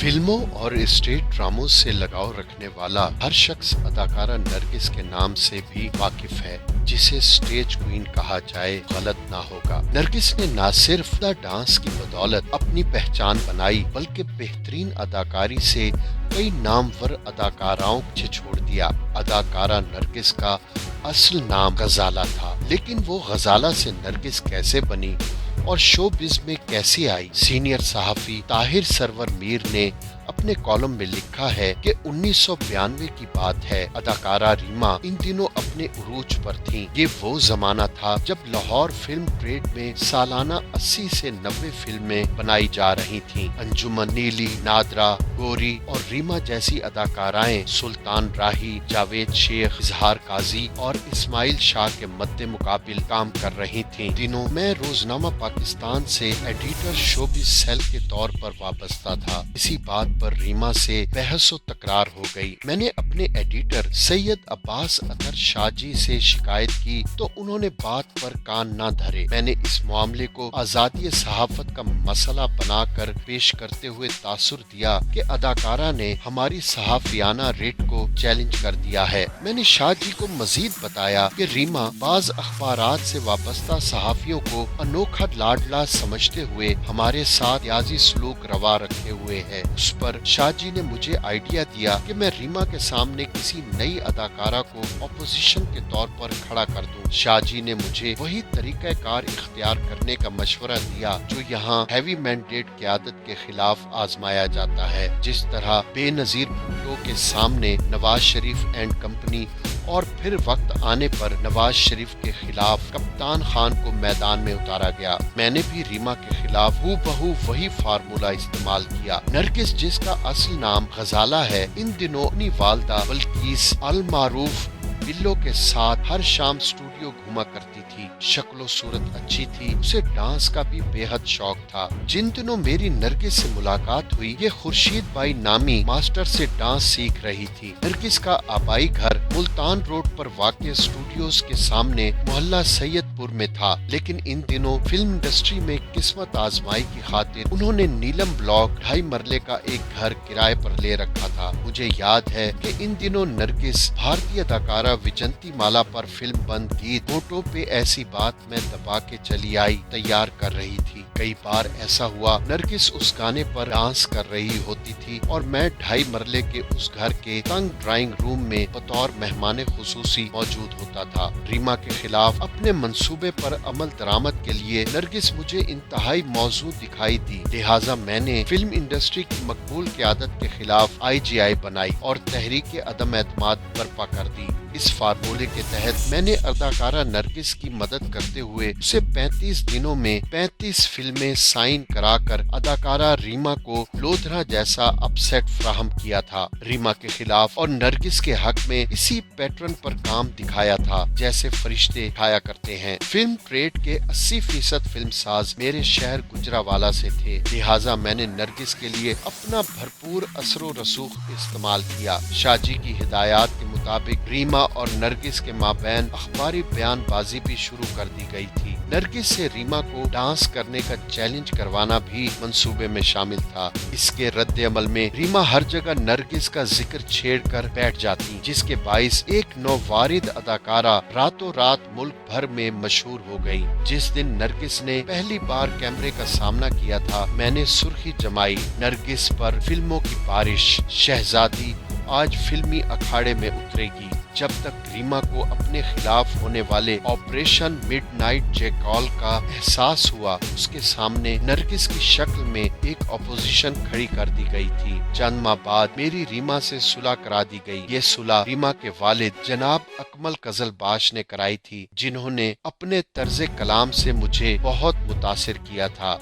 फिल्मों और स्टेज ड्रामों से लगाव रखने वाला हर शख्स अदाकारा नरगिस के नाम से भी वाकिफ है, जिसे स्टेज क्वीन कहा जाए गलत ना होगा। नरगिस ने न सिर्फ द डांस की बदौलत अपनी पहचान बनाई, बल्कि बेहतरीन अदाकारी से कई नामवर अदाकाराओं को छोड़ दिया। अदाकारा नरगिस का असल नाम गजाला था, लेकिन वो गजाला से नरगिस कैसे बनी और शोबिज़ में कैसे आई? सीनियर सहाफ़ी ताहिर सरवर मीर ने अपने कॉलम में लिखा है कि 1992 की बात है। अदाकारा रीमा इन दिनों अपने उरूज पर थीं। ये वो जमाना था जब लाहौर फिल्म ट्रेड में सालाना 80 से 90 फिल्में बनाई जा रही थीं। अंजुमन नीली, नादरा, गोरी और रीमा जैसी अदाकाराएं सुल्तान राही, जावेद शेख, इजहार काजी और इस्माइल शाह के मद्दे मुकाबिल काम कर रही थीं। दिनों मैं रोजनामा पाकिस्तान से एडिटर शोबिज़ सेल के तौर पर वाबस्ता था। इसी बात पर रीमा से बहस व तकरार हो गई। मैंने अपने एडिटर सैयद अब्बास अतर शाहजी से शिकायत की तो उन्होंने बात पर कान न धरे। मैंने इस मामले को आजादी सहाफत का मसला बनाकर पेश करते हुए तासुर दिया कि अदाकारा ने हमारी सहाफियाना रेट को चैलेंज कर दिया है। मैंने शाहजी को मजीद बताया कि रीमा बाज अखबारात से वाबस्ता सहाफियों को अनोखा लाडला समझते हुए हमारे साथ याजी सलूक रवा रखे हुए है। उस पर शाहजी ने मुझे आइडिया दिया कि मैं रीमा के सामने किसी नई अदाकारा को ऑपोजिशन के तौर पर खड़ा कर दूं। शाहजी ने मुझे वही तरीका कार इख्तियार करने का मशवरा दिया जो यहाँ हैवी मैंडेट क़यादत के खिलाफ आजमाया जाता है। जिस तरह बेनजीर भुट्टो के सामने नवाज शरीफ एंड कंपनी और फिर वक्त आने पर नवाज शरीफ के खिलाफ कप्तान खान को मैदान में उतारा गया, मैंने भी रीमा के खिलाफ हूबहू वही फार्मूला इस्तेमाल किया। नरगिस जिसका असल नाम गजाला है, इन दिनों अपनी वालदा बल्कीस अल मारूफ बिल्लो के साथ हर शाम स्टूडियो घूमा करती थी। शक्लो सूरत अच्छी थी, उसे डांस का भी बेहद शौक था। जिन दिनों मेरी नरगिस से मुलाकात हुई, ये खुर्शीद भाई नामी मास्टर से डांस सीख रही थी। नरगिस का आबाई घर मुल्तान रोड पर वाक़ स्टूडियोज के सामने मोहल्ला सैयदपुर में था, लेकिन इन दिनों फिल्म इंडस्ट्री में किस्मत आजमाई की खातिर उन्होंने नीलम ब्लॉक 2.5 मरले का एक घर किराए पर ले रखा था। मुझे याद है कि इन दिनों नरगिस भारतीय अदाकारा विजंती माला पर फिल्म बंद गीत फोटो पे ऐसी बात में दबा के चली आई तैयार कर रही थी। कई बार ऐसा हुआ नरगिस उस गाने पर डांस कर रही होती थी और मैं 2.5 मरले के उस घर के तंग ड्राइंग रूम में बतौर मेहमान खुसूसी मौजूद होता था। रीमा के खिलाफ अपने मंसूबे पर अमल दरामद के लिए नरगिस मुझे इंतहाई मौजूद दिखाई दी, लिहाजा मैंने फिल्म इंडस्ट्री की मकबूल क़यादत के खिलाफ IGI बनाई और तहरीक अदम एतमाद बर्पा कर दी। इस फार्मूले के तहत मैंने अदाकारा नरगिस की मदद करते हुए उसे 35 दिनों में 35 फिल्में साइन कराकर अदाकारा रीमा को लोधरा जैसा अपसेट फ्राहम किया था। रीमा के खिलाफ और नरगिस के हक में इसी पैटर्न पर काम दिखाया था जैसे फरिश्ते दिखाया करते हैं। फिल्म ट्रेड के 80% फिल्म साज मेरे शहर गुजरावाला से थे, लिहाजा मैंने नरगिस के लिए अपना भरपूर असरो रसूख इस्तेमाल किया। शाहजी की हिदायत के मुताबिक रीमा और नरगिस के माबैन अखबारी बयानबाजी भी शुरू कर दी गई थी। नरगिस से रीमा को डांस करने का चैलेंज करवाना भी मंसूबे में शामिल था। इसके रद्द अमल में रीमा हर जगह नरगिस का जिक्र छेड़ कर बैठ जाती, जिसके बाइस एक नौवारिद अदाकारा रातों रात मुल्क भर में मशहूर हो गई। जिस दिन नरगिस ने पहली बार कैमरे का सामना किया था, मैंने सुर्खी जमाई नरगिस पर फिल्मों की बारिश, शहजादी आज फिल्मी अखाड़े में उतरेगी। जब तक रीमा को अपने खिलाफ होने वाले ऑपरेशन मिडनाइट जैकॉल का एहसास हुआ, उसके सामने नरगिस की शक्ल में एक ऑपोजिशन खड़ी कर दी गई थी। चंद माह बाद मेरी रीमा से सुलह करा दी गई। ये सुलह रीमा के वालिद जनाब अकमल कजलबाश ने कराई थी, जिन्होंने अपने तर्ज कलाम से मुझे बहुत मुतासिर किया था।